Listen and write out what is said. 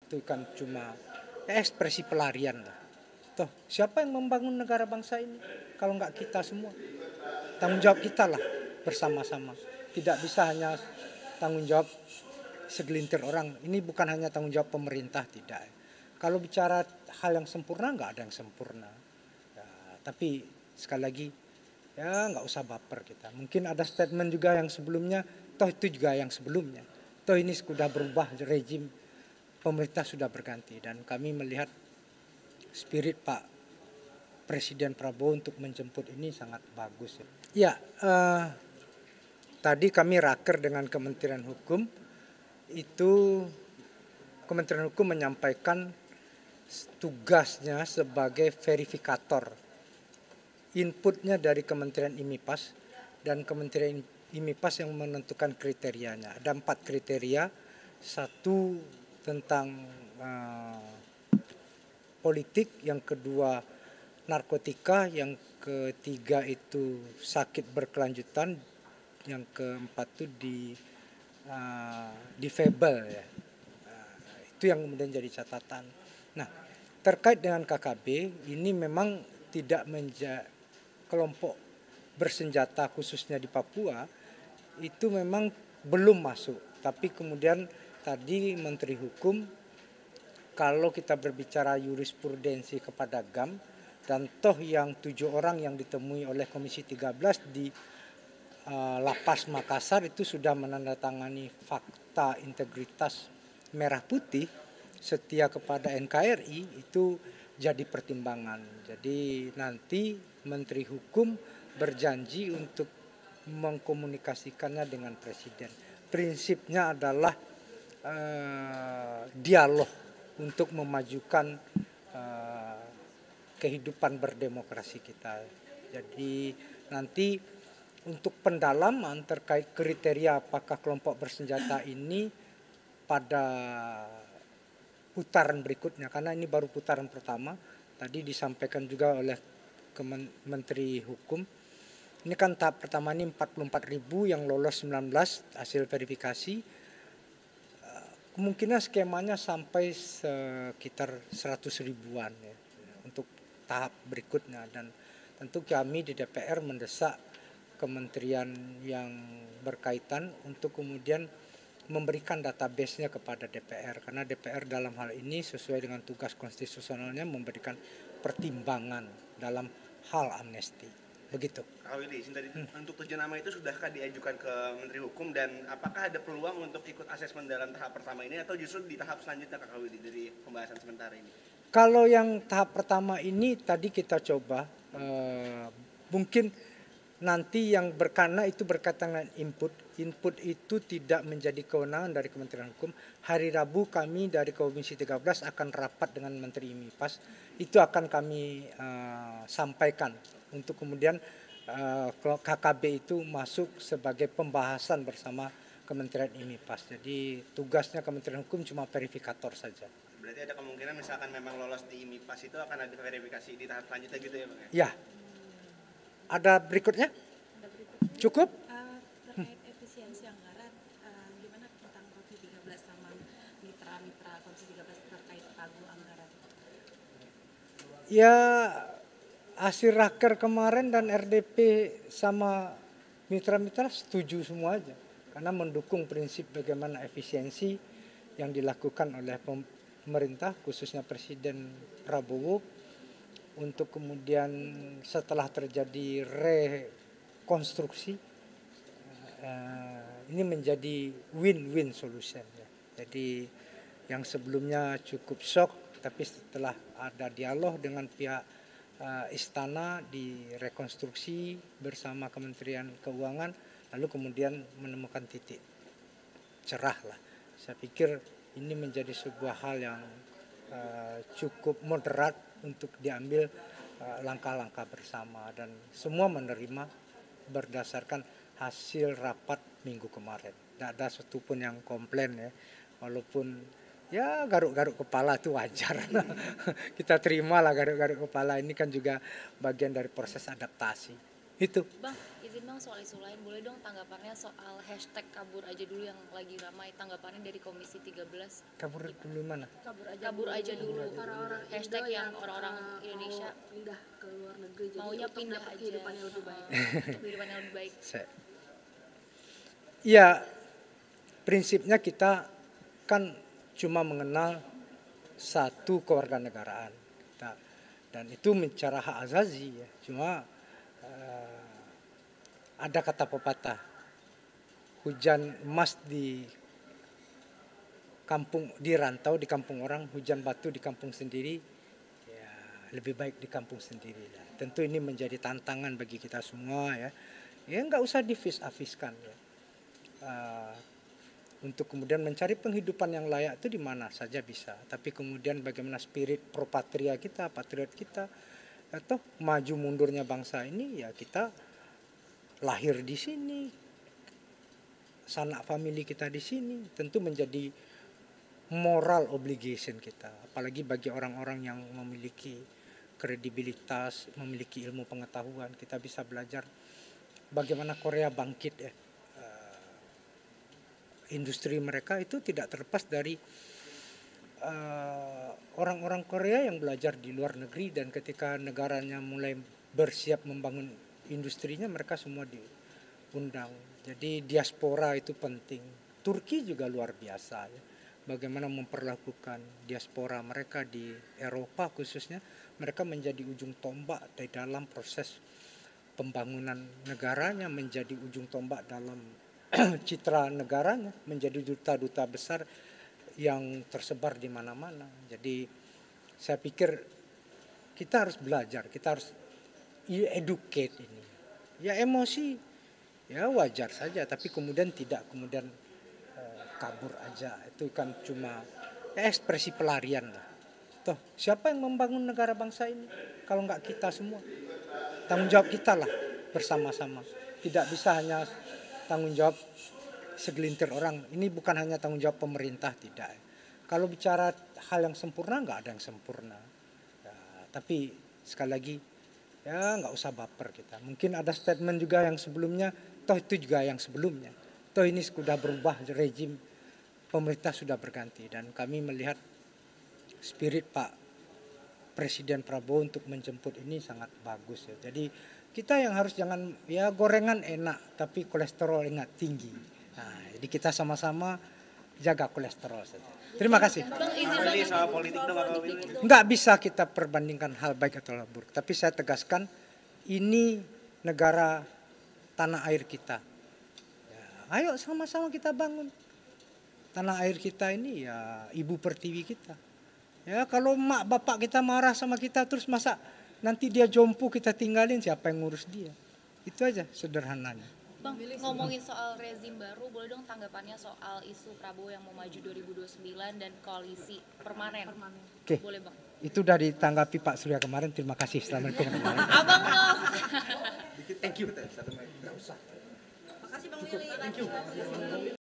itu kan cuma ekspresi pelarian lah. Toh siapa yang membangun negara bangsa ini kalau nggak kita semua? Tanggung jawab kita lah bersama-sama. Tidak bisa hanya tanggung jawab segelintir orang. Ini bukan hanya tanggung jawab pemerintah, tidak. Kalau bicara hal yang sempurna, nggak ada yang sempurna. Ya, tapi sekali lagi, ya nggak usah baper kita. Mungkin ada statement juga yang sebelumnya, toh itu juga yang sebelumnya. Toh ini sudah berubah rejim, pemerintah sudah berganti. Dan kami melihat spirit Pak Presiden Prabowo untuk menjemput ini sangat bagus. Ya, tadi kami raker dengan Kementerian Hukum, itu Kementerian Hukum menyampaikan tugasnya sebagai verifikator. Inputnya dari Kementerian IMIPAS dan Kementerian IMIPAS yang menentukan kriterianya. Ada 4 kriteria, satu tentang politik, yang kedua narkotika, yang ketiga itu sakit berkelanjutan, yang keempat itu difabel ya. Itu yang kemudian jadi catatan. Nah, terkait dengan KKB ini memang tidak menjadi kelompok bersenjata khususnya di Papua, itu memang belum masuk. Tapi kemudian tadi Menteri Hukum, kalau kita berbicara jurisprudensi kepada GAM, dan toh yang 7 orang yang ditemui oleh Komisi 13 di Lapas Makassar itu sudah menandatangani fakta integritas merah putih setia kepada NKRI, itu jadi pertimbangan. Jadi nanti Menteri Hukum berjanji untuk mengkomunikasikannya dengan Presiden. Prinsipnya adalah dialog untuk memajukan kehidupan berdemokrasi kita. Jadi nanti untuk pendalaman terkait kriteria apakah kelompok bersenjata ini pada putaran berikutnya, karena ini baru putaran pertama, tadi disampaikan juga oleh Menteri Hukum. Ini kan tahap pertama ini 44.000 yang lolos 19 hasil verifikasi. Kemungkinan skemanya sampai sekitar 100 ribuan ya, untuk tahap berikutnya. Dan tentu kami di DPR mendesak kementerian yang berkaitan untuk kemudian memberikan database-nya kepada DPR, karena DPR dalam hal ini sesuai dengan tugas konstitusionalnya memberikan pertimbangan dalam hal amnesti. Begitu. Kak Willy, untuk 7 nama itu sudahkah diajukan ke Menteri Hukum, dan apakah ada peluang untuk ikut asesmen dalam tahap pertama ini atau justru di tahap selanjutnya, Kak Willy, dari pembahasan sementara ini? Kalau yang tahap pertama ini tadi kita coba, mungkin nanti yang karena itu berkaitan dengan input itu tidak menjadi kewenangan dari Kementerian Hukum. Hari Rabu kami dari Komisi 13 akan rapat dengan Menteri IMIPAS, itu akan kami sampaikan untuk kemudian KKB itu masuk sebagai pembahasan bersama Kementerian IMIPAS. Jadi tugasnya Kementerian Hukum cuma verifikator saja. Berarti ada kemungkinan misalkan memang lolos di IMIPAS itu akan ada verifikasi di tahap selanjutnya gitu ya, Bang? Ya. Ada berikutnya? Cukup? Terkait efisiensi anggaran, gimana tentang Komisi 13 sama mitra-mitra Komisi 13 terkait pagu anggaran? Ya, hasil raker kemarin dan RDP sama mitra-mitra setuju semua aja, karena mendukung prinsip bagaimana efisiensi yang dilakukan oleh pemerintah, khususnya Presiden Prabowo, untuk kemudian setelah terjadi rekonstruksi, ini menjadi win-win solution ya. Jadi yang sebelumnya cukup shock, tapi setelah ada dialog dengan pihak istana, direkonstruksi bersama Kementerian Keuangan, lalu kemudian menemukan titik cerah lah. Saya pikir ini menjadi sebuah hal yang cukup moderat untuk diambil langkah-langkah bersama, dan semua menerima berdasarkan hasil rapat minggu kemarin. Tidak ada satupun yang komplain ya, walaupun ya garuk-garuk kepala itu wajar. Kita terima lah garuk-garuk kepala, ini kan juga bagian dari proses adaptasi. Itu. Bang, Izin Bang, soal isu lain, boleh dong tanggapannya soal hashtag kabur aja dulu yang lagi ramai, tanggapannya dari Komisi 13. Kabur dulu mana? Kabur aja dulu. Orang-orang Hashtag Indo yang orang-orang Indonesia mau pindah ke luar negeri, jadi maunya untuk pindah dapat aja. kehidupan yang lebih baik. Untuk kehidupan yang lebih baik. Ya, prinsipnya kita kan cuma mengenal satu kewarganegaraan. Dan itu secara hak azazi ya. Cuma ada kata pepatah, hujan emas di kampung, di rantau di kampung orang, hujan batu di kampung sendiri, ya lebih baik di kampung sendiri. Tentu ini menjadi tantangan bagi kita semua ya. Ya nggak usah divis-afiskan ya. Untuk kemudian mencari penghidupan yang layak itu di mana saja bisa. Tapi kemudian bagaimana spirit pro patria kita, patriot kita, atau maju mundurnya bangsa ini ya kita lahir di sini, sanak famili kita di sini, tentu menjadi moral obligation kita. Apalagi bagi orang-orang yang memiliki kredibilitas, memiliki ilmu pengetahuan, kita bisa belajar bagaimana Korea bangkit ya. Industri mereka itu tidak terlepas dari orang-orang Korea yang belajar di luar negeri, dan ketika negaranya mulai bersiap membangun industrinya mereka semua diundang. Jadi diaspora itu penting. Turki juga luar biasa ya. Bagaimana memperlakukan diaspora mereka di Eropa khususnya, mereka menjadi ujung tombak di dalam proses pembangunan negaranya, menjadi ujung tombak dalam citra negaranya, menjadi duta-duta besar yang tersebar di mana-mana. Jadi saya pikir kita harus belajar, kita harus educate ini. Ya emosi, ya wajar saja, tapi kemudian tidak kemudian kabur aja. Itu kan cuma ekspresi pelarian lah. Toh siapa yang membangun negara bangsa ini kalau nggak kita semua? Tanggung jawab kita lah bersama-sama. Tidak bisa hanya tanggung jawab segelintir orang. Ini bukan hanya tanggung jawab pemerintah, tidak. Kalau bicara hal yang sempurna, nggak ada yang sempurna. Ya, tapi sekali lagi, ya nggak usah baper kita. Mungkin ada statement juga yang sebelumnya, toh itu juga yang sebelumnya. Toh ini sudah berubah rezim, pemerintah sudah berganti. Dan kami melihat spirit Pak Presiden Prabowo untuk menjemput ini sangat bagus ya. Jadi kita yang harus jangan, ya gorengan enak tapi kolesterol ingat tinggi. Nah, jadi kita sama-sama jaga kolesterol saja. Terima kasih. Bang, izin Kak Willy, Bang. soal politik dong Kak Willy. Nggak bisa kita perbandingkan hal baik atau hal buruk. Tapi saya tegaskan, ini negara tanah air kita. Ya, ayo sama-sama kita bangun. Tanah air kita ini ya ibu pertiwi kita. Ya kalau mak bapak kita marah sama kita terus masa nanti dia jompo kita tinggalin, siapa yang ngurus dia? Itu aja sederhananya. Bang, ngomongin soal rezim baru, boleh dong tanggapannya soal isu Prabowo yang mau maju 2029 dan koalisi permanen. Oke. Boleh Bang. Itu udah ditanggapi Pak Surya kemarin, terima kasih. Assalamualaikum. Abang Nov. Thank you. Satu mic. Makasih Bang Willy.